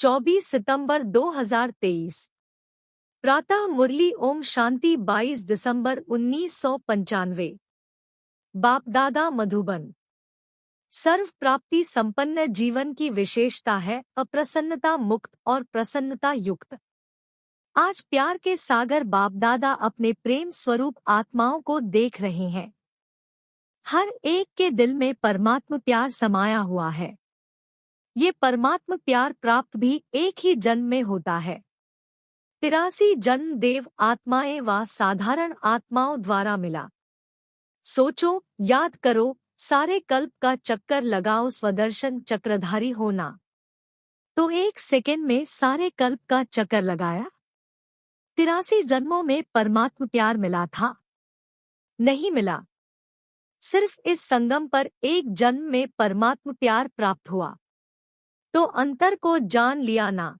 24 सितंबर 2023। प्रातः मुरली ओम शांति 22 दिसंबर 1995। बाप दादा मधुबन। सर्व प्राप्ति संपन्न जीवन की विशेषता है अप्रसन्नता मुक्त और प्रसन्नता युक्त। आज प्यार के सागर बाप दादा अपने प्रेम स्वरूप आत्माओं को देख रहे हैं। हर एक के दिल में परमात्म प्यार समाया हुआ है। ये परमात्म प्यार प्राप्त भी एक ही जन्म में होता है। 83 जन्म देव आत्माएं व साधारण आत्माओं द्वारा मिला। सोचो, याद करो, सारे कल्प का चक्कर लगाओ, स्वदर्शन चक्रधारी होना। तो एक सेकंड में सारे कल्प का चक्कर लगाया। 83 जन्मों में परमात्म प्यार मिला था? नहीं मिला। सिर्फ इस संगम पर एक जन्म में परमात्म प्यार प्राप्त हुआ। तो अंतर को जान लिया ना।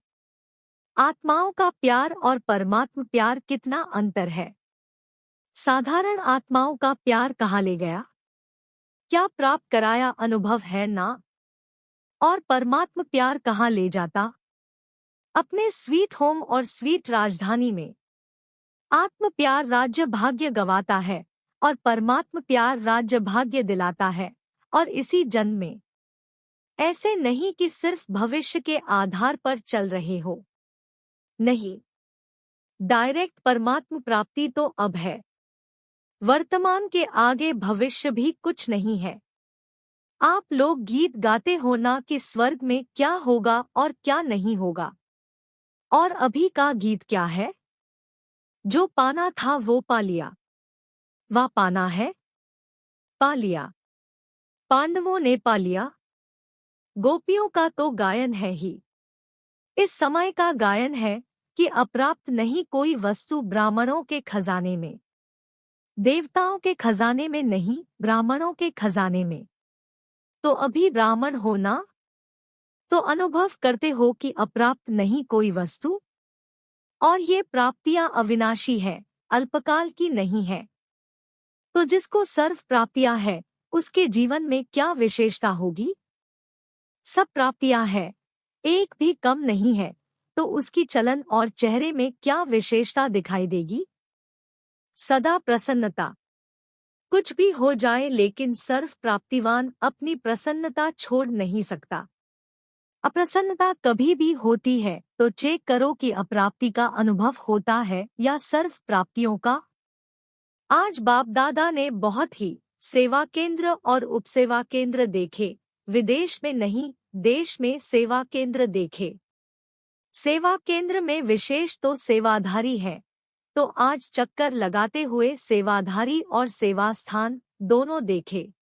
आत्माओं का प्यार और परमात्म प्यार कितना अंतर है। साधारण आत्माओं का प्यार कहाँ ले गया? क्या प्राप्त कराया अनुभव है ना। और परमात्म प्यार कहाँ ले जाता? अपने स्वीट होम और स्वीट राजधानी में। आत्म प्यार राज्य भाग्य गवाता है और परमात्म प्यार राज्य भाग्य दिलाता है, और इसी जन्म में। ऐसे नहीं कि सिर्फ भविष्य के आधार पर चल रहे हो। नहीं, डायरेक्ट परमात्म प्राप्ति तो अब है। वर्तमान के आगे भविष्य भी कुछ नहीं है। आप लोग गीत गाते हो ना कि स्वर्ग में क्या होगा और क्या नहीं होगा। और अभी का गीत क्या है? जो पाना था वो पा लिया। वह पाना है? पा लिया। पांडवों ने पा लिया। गोपियों का तो गायन है ही। इस समय का गायन है कि अप्राप्त नहीं कोई वस्तु ब्राह्मणों के खजाने में। देवताओं के खजाने में नहीं, ब्राह्मणों के खजाने में। तो अभी ब्राह्मण हो ना? तो अनुभव करते हो कि अप्राप्त नहीं कोई वस्तु। और ये प्राप्तियां अविनाशी है, अल्पकाल की नहीं है। तो जिसको सर्व प्राप्तियां है, उसके जीवन में क्या विशेषता होगी? सब प्राप्तियां है, एक भी कम नहीं है, तो उसकी चलन और चेहरे में क्या विशेषता दिखाई देगी? सदा प्रसन्नता। कुछ भी हो जाए लेकिन सर्व प्राप्तिवान अपनी प्रसन्नता छोड़ नहीं सकता। अप्रसन्नता कभी भी होती है तो चेक करो कि अप्राप्ति का अनुभव होता है या सर्व प्राप्तियों का। आज बाप दादा ने बहुत ही सेवा केंद्र और उपसेवा केंद्र देखे। विदेश में नहीं, देश में सेवा केंद्र देखे। सेवा केंद्र में विशेष तो सेवाधारी है। तो आज चक्कर लगाते हुए सेवाधारी और सेवा स्थान दोनों देखे।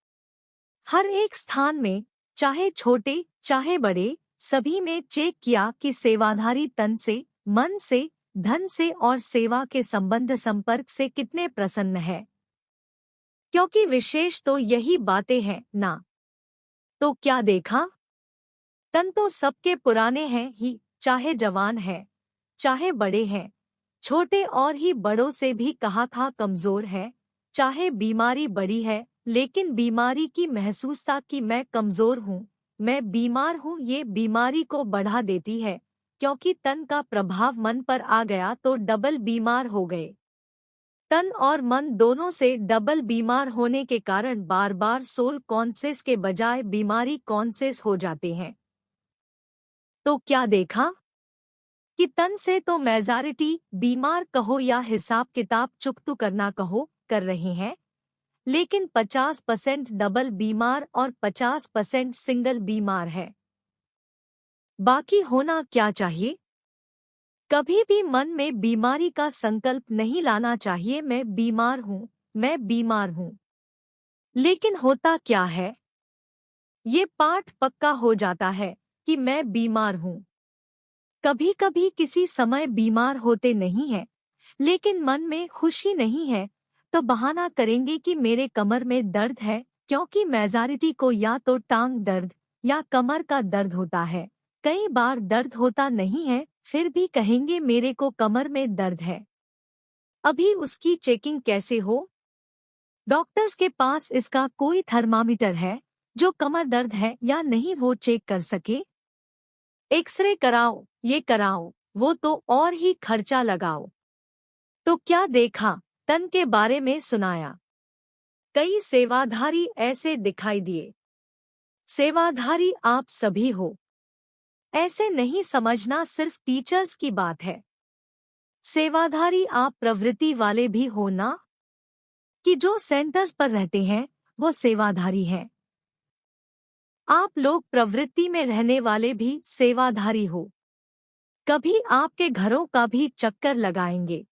हर एक स्थान में, चाहे छोटे चाहे बड़े, सभी में चेक किया कि सेवाधारी तन से, मन से, धन से और सेवा के संबंध संपर्क से कितने प्रसन्न है। क्योंकि विशेष तो यही बातें हैं ना। तो क्या देखा? तन तो सबके पुराने हैं ही, चाहे जवान है चाहे बड़े हैं। छोटे और ही बड़ों से भी कहा था कमजोर है। चाहे बीमारी बड़ी है, लेकिन बीमारी की महसूसता कि मैं कमजोर हूँ, मैं बीमार हूँ, ये बीमारी को बढ़ा देती है। क्योंकि तन का प्रभाव मन पर आ गया तो डबल बीमार हो गए। तन और मन दोनों से डबल बीमार होने के कारण बार बार सोल कॉन्सेस के बजाय बीमारी कॉन्सेस हो जाते हैं। तो क्या देखा कि तन से तो मेजॉरिटी बीमार कहो या हिसाब किताब चुकतू करना कहो, कर रहे हैं। लेकिन 50% डबल बीमार और 50% सिंगल बीमार है। बाकी होना क्या चाहिए? कभी भी मन में बीमारी का संकल्प नहीं लाना चाहिए। मैं बीमार हूँ, मैं बीमार हूँ। लेकिन होता क्या है? ये पाठ पक्का हो जाता है कि मैं बीमार हूँ। कभी कभी किसी समय बीमार होते नहीं हैं, लेकिन मन में खुशी नहीं है, तो बहाना करेंगे कि मेरे कमर में दर्द है, क्योंकि मेजॉरिटी को या तो टांग दर्द या कमर का दर्द होता है। कई बार दर्द होता नहीं है, फिर भी कहेंगे मेरे को कमर में दर्द है। अभी उसकी चेकिंग कैसे हो? डॉक्टर्स के पास इसका कोई थर्मामीटर है जो कमर दर्द है या नहीं वो चेक कर सके? एक्सरे कराओ, ये कराओ, वो तो और ही खर्चा लगाओ। तो क्या देखा, तन के बारे में सुनाया। कई सेवाधारी ऐसे दिखाई दिए। सेवाधारी आप सभी हो। ऐसे नहीं समझना सिर्फ टीचर्स की बात है। सेवाधारी आप प्रवृत्ति वाले भी हो ना, कि जो सेंटर्स पर रहते हैं वो सेवाधारी हैं। आप लोग प्रवृत्ति में रहने वाले भी सेवाधारी हो। कभी आपके घरों का भी चक्कर लगाएंगे,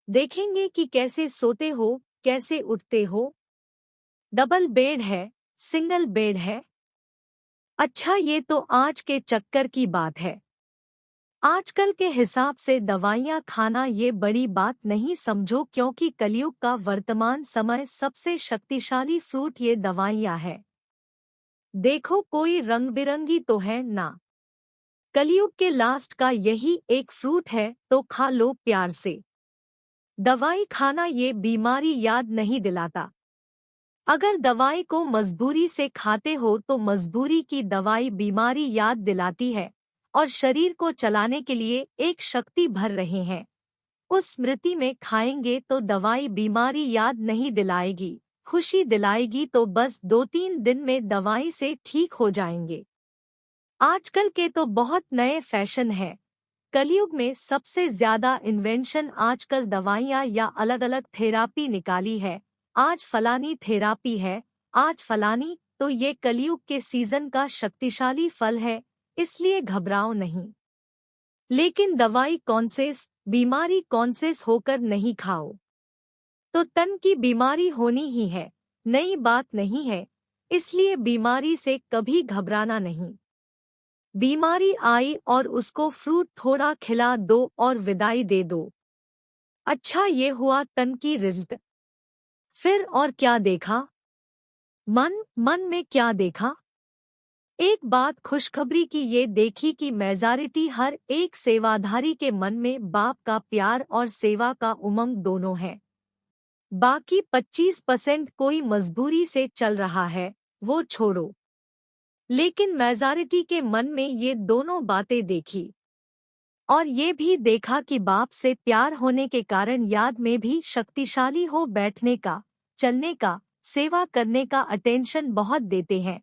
देखेंगे कि कैसे सोते हो, कैसे उठते हो। डबल बेड है, सिंगल बेड है। अच्छा, ये तो आज के चक्कर की बात है। आजकल के हिसाब से दवाइयाँ खाना ये बड़ी बात नहीं समझो, क्योंकि कलयुग का वर्तमान समय सबसे शक्तिशाली फ्रूट ये दवाइयाँ है। देखो, कोई रंग बिरंगी तो है ना। कलयुग के लास्ट का यही एक फ्रूट है, तो खा लो प्यार से। दवाई खाना ये बीमारी याद नहीं दिलाता। अगर दवाई को मजबूरी से खाते हो तो मजबूरी की दवाई बीमारी याद दिलाती है और शरीर को चलाने के लिए एक शक्ति भर रहे हैं। उस स्मृति में खाएंगे तो दवाई बीमारी याद नहीं दिलाएगी, खुशी दिलाएगी, तो बस 2-3 दिन में दवाई से ठीक हो जाएंगे। आजकल के तो बहुत नए फैशन है। कलयुग में सबसे ज्यादा इन्वेंशन आजकल दवाइयाँ या अलग अलग थेरापी निकाली है। आज फलानी थेरापी है, आज फलानी, तो ये कलयुग के सीजन का शक्तिशाली फल है, इसलिए घबराओ नहीं। लेकिन दवाई कॉन्सेस, बीमारी कॉन्सेस होकर नहीं खाओ। तो तन की बीमारी होनी ही है, नई बात नहीं है, इसलिए बीमारी से कभी घबराना नहीं। बीमारी आई और उसको फ्रूट थोड़ा खिला दो और विदाई दे दो। अच्छा, ये हुआ तन की रिजल्ट। फिर और क्या देखा? मन में क्या देखा? एक बात खुशखबरी की ये देखी कि मेजॉरिटी हर एक सेवाधारी के मन में बाप का प्यार और सेवा का उमंग दोनों है। बाकी 25% कोई मजबूरी से चल रहा है, वो छोड़ो। लेकिन मेजॉरिटी के मन में ये दोनों बातें देखी और ये भी देखा कि बाप से प्यार होने के कारण याद में भी शक्तिशाली हो, बैठने का, चलने का, सेवा करने का अटेंशन बहुत देते हैं।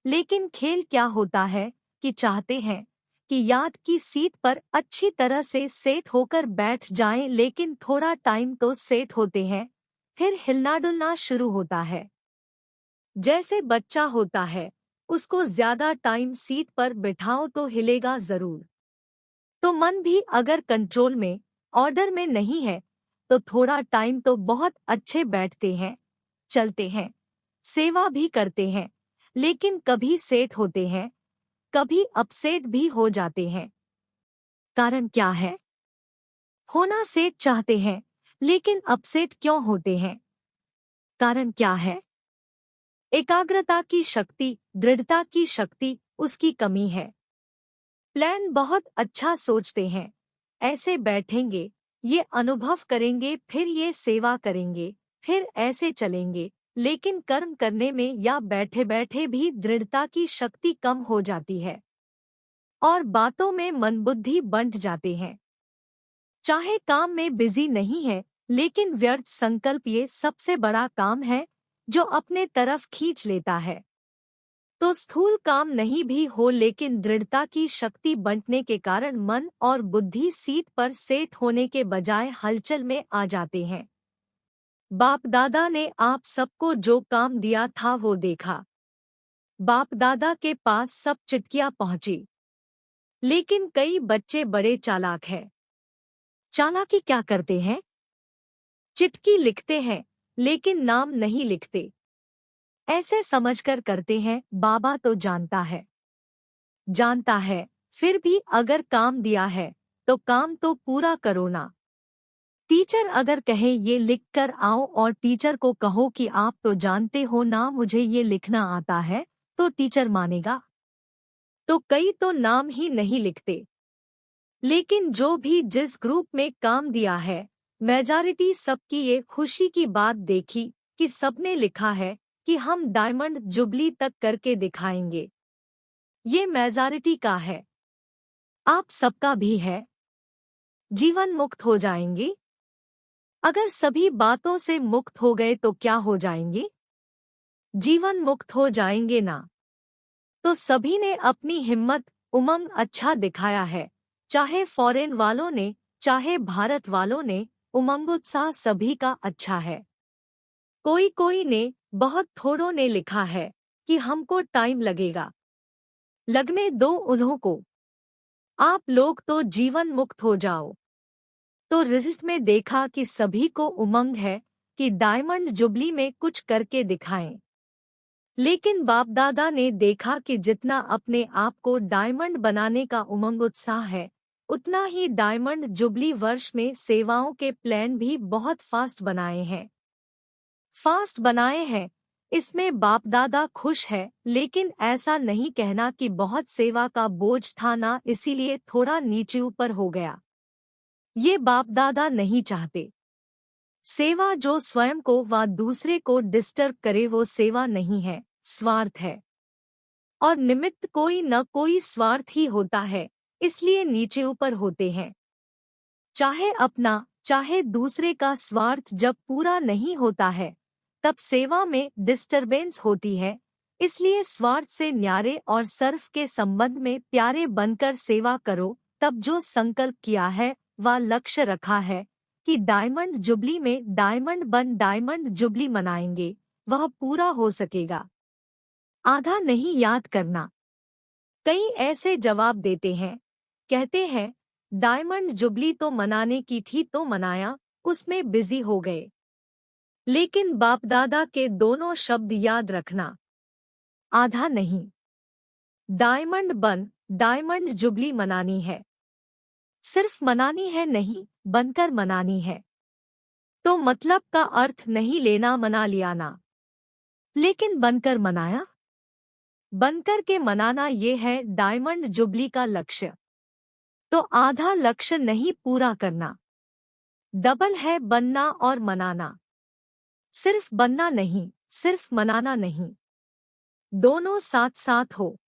लेकिन खेल क्या होता है कि चाहते हैं कि याद की सीट पर अच्छी तरह से सेट होकर बैठ जाएं, लेकिन थोड़ा टाइम तो सेट होते हैं, फिर हिलना डुलना शुरू होता है। जैसे बच्चा होता है, उसको ज्यादा टाइम सीट पर बिठाओ तो हिलेगा जरूर। तो मन भी अगर कंट्रोल में, ऑर्डर में नहीं है, तो थोड़ा टाइम तो बहुत अच्छे बैठते हैं, चलते हैं, सेवा भी करते हैं, लेकिन कभी सेट होते हैं, कभी अपसेट भी हो जाते हैं। कारण क्या है? होना सेट चाहते हैं, लेकिन अपसेट क्यों होते हैं? कारण क्या है? एकाग्रता की शक्ति, दृढ़ता की शक्ति उसकी कमी है। प्लान बहुत अच्छा सोचते हैं, ऐसे बैठेंगे, ये अनुभव करेंगे, फिर ये सेवा करेंगे, फिर ऐसे चलेंगे, लेकिन कर्म करने में या बैठे बैठे भी दृढ़ता की शक्ति कम हो जाती है और बातों में मन बुद्धि बंट जाते हैं। चाहे काम में बिजी नहीं है, लेकिन व्यर्थ संकल्प ये सबसे बड़ा काम है जो अपने तरफ खींच लेता है। तो स्थूल काम नहीं भी हो, लेकिन दृढ़ता की शक्ति बंटने के कारण मन और बुद्धि सीट पर सेट होने के बजाय हलचल में आ जाते हैं। बाप दादा ने आप सबको जो काम दिया था वो देखा। बाप दादा के पास सब चिट्ठियां पहुंची, लेकिन कई बच्चे बड़े चालाक हैं। चालाकी क्या करते हैं? चिट्ठी लिखते हैं, लेकिन नाम नहीं लिखते। ऐसे समझकर करते हैं, बाबा तो जानता है, फिर भी अगर काम दिया है तो काम तो पूरा करो ना। टीचर अगर कहे ये लिख कर आओ और टीचर को कहो कि आप तो जानते हो ना मुझे ये लिखना आता है, तो टीचर मानेगा? तो कई तो नाम ही नहीं लिखते। लेकिन जो भी जिस ग्रुप में काम दिया है, मेजॉरिटी सबकी ये खुशी की बात देखी कि सबने लिखा है कि हम डायमंड जुबली तक करके दिखाएंगे। ये मेजॉरिटी का है। आप सबका भी है। जीवन मुक्त हो जाएंगे। अगर सभी बातों से मुक्त हो गए तो क्या हो जाएंगे? जीवन मुक्त हो जाएंगे ना। तो सभी ने अपनी हिम्मत, उमंग अच्छा दिखाया है। चाहे फॉरेन वालों ने, चाहे भारत वालों ने, उमंग उत्साह सभी का अच्छा है। कोई कोई ने, बहुत थोड़ों ने लिखा है कि हमको टाइम लगेगा। लगने दो उन्हों को। आप लोग तो जीवन मुक्त हो जाओ। तो रिजल्ट में देखा कि सभी को उमंग है कि डायमंड जुबली में कुछ करके दिखाएं। लेकिन बाप दादा ने देखा कि जितना अपने आप को डायमंड बनाने का उमंग उत्साह है, उतना ही डायमंड जुबली वर्ष में सेवाओं के प्लान भी बहुत फास्ट बनाए हैं। इसमें बाप दादा खुश है, लेकिन ऐसा नहीं कहना कि बहुत सेवा का बोझ था ना, इसीलिए थोड़ा नीचे ऊपर हो गया। ये बाप दादा नहीं चाहते। सेवा जो स्वयं को व दूसरे को डिस्टर्ब करे वो सेवा नहीं है, स्वार्थ है। और निमित्त कोई न कोई स्वार्थ ही होता है, इसलिए नीचे ऊपर होते हैं। चाहे अपना, चाहे दूसरे का स्वार्थ जब पूरा नहीं होता है, तब सेवा में डिस्टरबेंस होती है। इसलिए स्वार्थ से न्यारे और सर्फ के संबंध में प्यारे बनकर सेवा करो। तब जो संकल्प किया है व लक्ष्य रखा है कि डायमंड जुबली में डायमंड जुबली मनाएंगे, वह पूरा हो सकेगा। आधा नहीं याद करना। कई ऐसे जवाब देते हैं, कहते हैं डायमंड जुबली तो मनाने की थी तो मनाया, उसमें बिजी हो गए। लेकिन बाप दादा के दोनों शब्द याद रखना। आधा नहीं। डायमंड जुबली मनानी है। सिर्फ मनानी है नहीं, बनकर मनानी है। तो मतलब का अर्थ नहीं लेना मना लिया ना, लेकिन बनकर मनाया। बनकर के मनाना ये है डायमंड जुबली का लक्ष्य। तो आधा लक्ष्य नहीं पूरा करना। डबल है बनना और मनाना। सिर्फ बनना नहीं, सिर्फ मनाना नहीं, दोनों साथ साथ हो।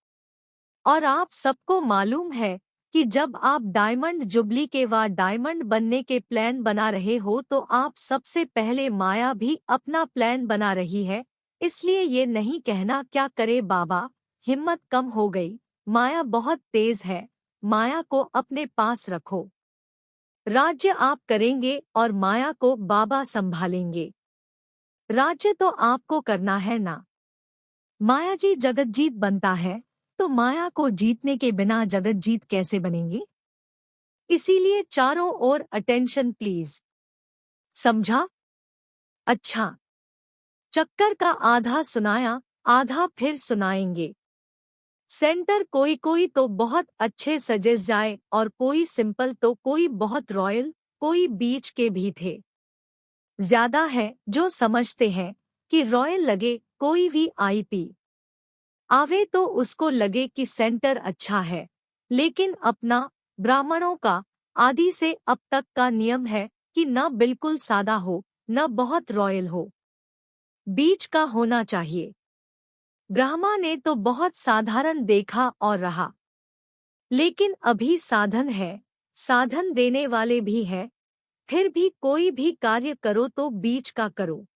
और आप सबको मालूम है कि जब आप डायमंड जुबली के व डायमंड बनने के प्लान बना रहे हो तो आप सबसे पहले माया भी अपना प्लान बना रही है। इसलिए ये नहीं कहना क्या करे बाबा, हिम्मत कम हो गई, माया बहुत तेज है, माया को अपने पास रखो। राज्य आप करेंगे और माया को बाबा संभालेंगे। राज्य तो आपको करना है ना। माया जी जगत जीत बनता है, तो माया को जीतने के बिना जगत जीत कैसे बनेंगे? इसीलिए चारों ओर अटेंशन प्लीज। समझा? अच्छा। चक्कर का आधा सुनाया, आधा फिर सुनाएंगे। सेंटर कोई कोई तो बहुत अच्छे सजेस जाए और कोई सिंपल तो कोई बहुत रॉयल, कोई बीच के भी थे। ज्यादा है जो समझते हैं कि रॉयल लगे कोई वीआईपी आवे तो उसको लगे कि सेंटर अच्छा है। लेकिन अपना, ब्राह्मणों का आदि से अब तक का नियम है कि न बिल्कुल सादा हो, न बहुत रॉयल हो, बीच का होना चाहिए। ब्राह्मा ने तो बहुत साधारण देखा और रहा। लेकिन अभी साधन है, साधन देने वाले भी है। फिर भी कोई भी कार्य करो तो बीच का करो।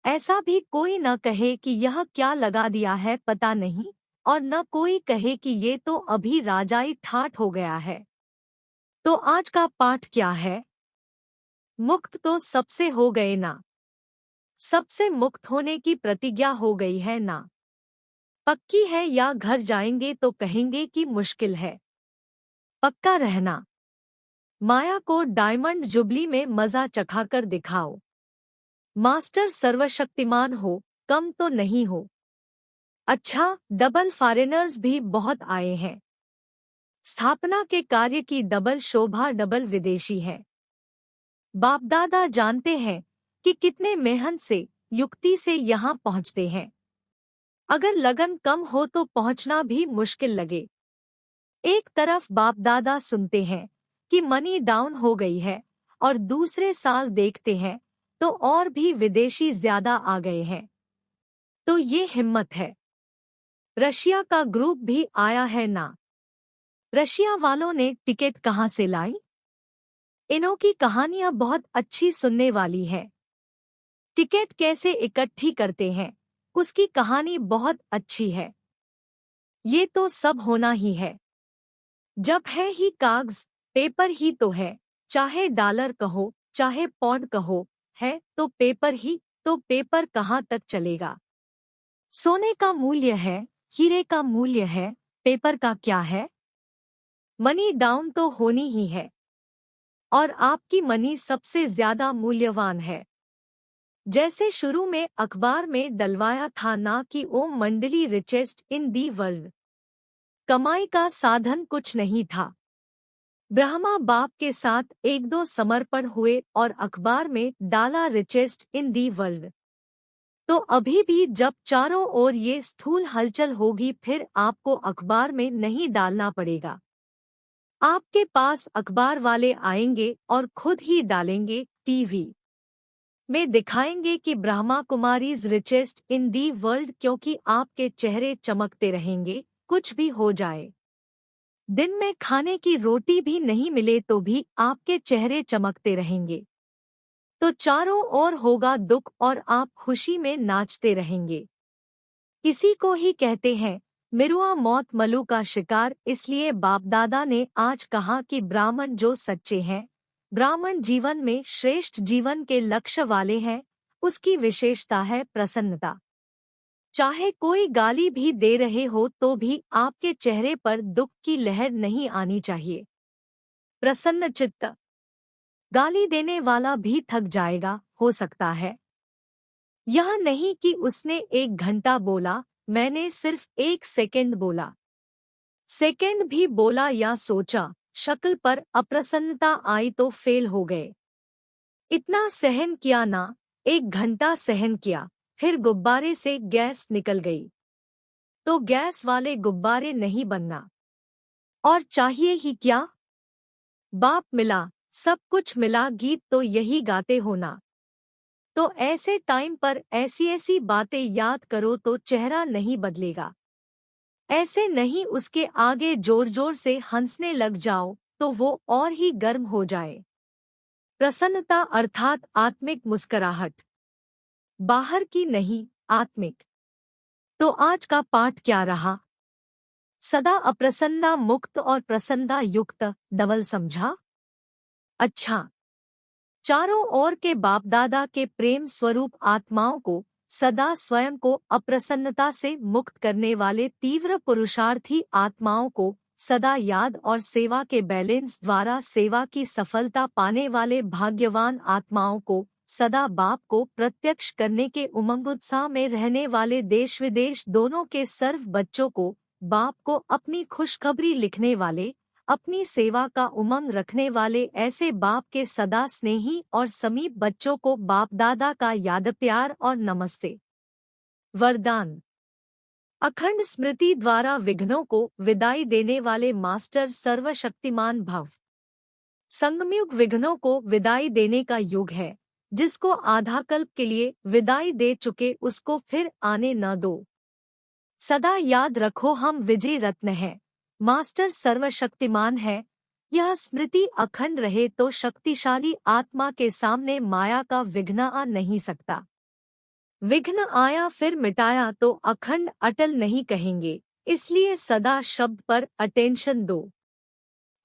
ऐसा भी कोई न कहे कि यह क्या लगा दिया है पता नहीं, और न कोई कहे कि ये तो अभी राजाई ठाठ हो गया है। तो आज का पाठ क्या है? मुक्त तो सबसे हो गए ना। सबसे मुक्त होने की प्रतिज्ञा हो गई है ना। पक्की है या घर जाएंगे तो कहेंगे कि मुश्किल है। पक्का रहना। माया को डायमंड जुबली में मजा चखाकर दिखाओ। मास्टर सर्वशक्तिमान हो, कम तो नहीं हो। अच्छा, डबल फॉरेनर्स भी बहुत आए हैं। स्थापना के कार्य की डबल शोभा, डबल विदेशी है। बाप दादा जानते हैं कि कितने मेहनत से, युक्ति से यहाँ पहुँचते हैं। अगर लगन कम हो तो पहुँचना भी मुश्किल लगे। एक तरफ बाप दादा सुनते हैं कि मनी डाउन हो गई है, और दूसरे साल देखते हैं तो और भी विदेशी ज्यादा आ गए हैं। तो ये हिम्मत है। रशिया का ग्रुप भी आया है ना। रशिया वालों ने टिकट कहाँ से लाई? इनों की कहानियां बहुत अच्छी सुनने वाली है। टिकट कैसे इकट्ठी करते हैं, उसकी कहानी बहुत अच्छी है। ये तो सब होना ही है। जब है ही कागज पेपर ही तो है, चाहे डॉलर कहो चाहे पौंड कहो, है तो पेपर ही, तो पेपर कहाँ तक चलेगा? सोने का मूल्य है, हीरे का मूल्य है, पेपर का क्या है? मनी डाउन तो होनी ही है, और आपकी मनी सबसे ज्यादा मूल्यवान है। जैसे शुरू में अखबार में डलवाया था ना कि ओम मंडली रिचेस्ट इन दी वर्ल्ड। कमाई का साधन कुछ नहीं था। ब्रह्मा बाप के साथ एक दो समर्पण हुए और अखबार में डाला रिचेस्ट इन दी वर्ल्ड। तो अभी भी जब चारों ओर ये स्थूल हलचल होगी, फिर आपको अखबार में नहीं डालना पड़ेगा। आपके पास अखबार वाले आएंगे और खुद ही डालेंगे, टीवी में दिखाएंगे कि Brahma Kumaris richest in the world, क्योंकि आपके चेहरे चमकते रहेंगे, कुछ भी हो जाए। दिन में खाने की रोटी भी नहीं मिले तो भी आपके चेहरे चमकते रहेंगे। तो चारों ओर होगा दुख और आप खुशी में नाचते रहेंगे। इसी को ही कहते हैं मिरुआ मौत मलू का शिकार। इसलिए बाप दादा ने आज कहा कि ब्राह्मण जो सच्चे हैं, ब्राह्मण जीवन में श्रेष्ठ जीवन के लक्ष्य वाले हैं, उसकी विशेषता है प्रसन्नता। चाहे कोई गाली भी दे रहे हो तो भी आपके चेहरे पर दुख की लहर नहीं आनी चाहिए। प्रसन्न चित्त। गाली देने वाला भी थक जाएगा, हो सकता है। यह नहीं कि उसने 1 घंटा बोला, मैंने सिर्फ 1 सेकंड बोला। सेकंड भी बोला या सोचा, शक्ल पर अप्रसन्नता आई तो फेल हो गए। इतना सहन किया ना, 1 घंटा सहन किया, फिर गुब्बारे से गैस निकल गई। तो गैस वाले गुब्बारे नहीं बनना। और चाहिए ही क्या? बाप मिला, सब कुछ मिला, गीत तो यही गाते हो ना। तो ऐसे टाइम पर ऐसी ऐसी बातें याद करो तो चेहरा नहीं बदलेगा। ऐसे नहीं उसके आगे जोर जोर से हंसने लग जाओ तो वो और ही गर्म हो जाए। प्रसन्नता अर्थात आत्मिक मुस्कुराहट, बाहर की नहीं, आत्मिक। तो आज का पाठ क्या रहा? सदा अप्रसन्नता मुक्त और प्रसन्नता युक्त, डबल समझा? अच्छा। चारों ओर के बाप दादा के प्रेम स्वरूप आत्माओं को सदा स्वयं को अप्रसन्नता से मुक्त करने वाले तीव्र पुरुषार्थी आत्माओं को सदा याद और सेवा के बैलेंस द्वारा सेवा की सफलता पाने वाले भाग्यवान आत्माओं को सदा बाप को प्रत्यक्ष करने के उमंग उत्साह में रहने वाले देश विदेश दोनों के सर्व बच्चों को बाप को अपनी खुशखबरी लिखने वाले, अपनी सेवा का उमंग रखने वाले ऐसे बाप के सदा स्नेही और समीप बच्चों को बाप दादा का याद प्यार और नमस्ते। वरदान। अखंड स्मृति द्वारा विघ्नों को विदाई देने वाले मास्टर सर्वशक्तिमान भव। संगमयुग विघ्नों को विदाई देने का युग है। जिसको आधा कल्प के लिए विदाई दे चुके उसको फिर आने न दो। सदा याद रखो हम विजय रत्न हैं, मास्टर सर्वशक्तिमान है। यह स्मृति अखंड रहे तो शक्तिशाली आत्मा के सामने माया का विघ्न आ नहीं सकता। विघ्न आया फिर मिटाया तो अखंड अटल नहीं कहेंगे, इसलिए सदा शब्द पर अटेंशन दो।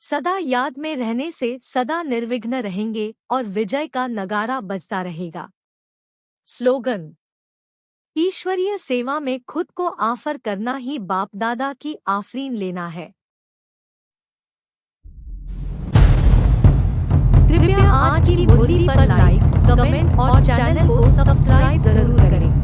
सदा याद में रहने से सदा निर्विघ्न रहेंगे और विजय का नगारा बजता रहेगा। स्लोगन। ईश्वरीय सेवा में खुद को ऑफर करना ही बाप दादा की आफरीन लेना है। कृपया आज की बोली पर लाइक, कमेंट और चैनल को सब्सक्राइब जरूर करें।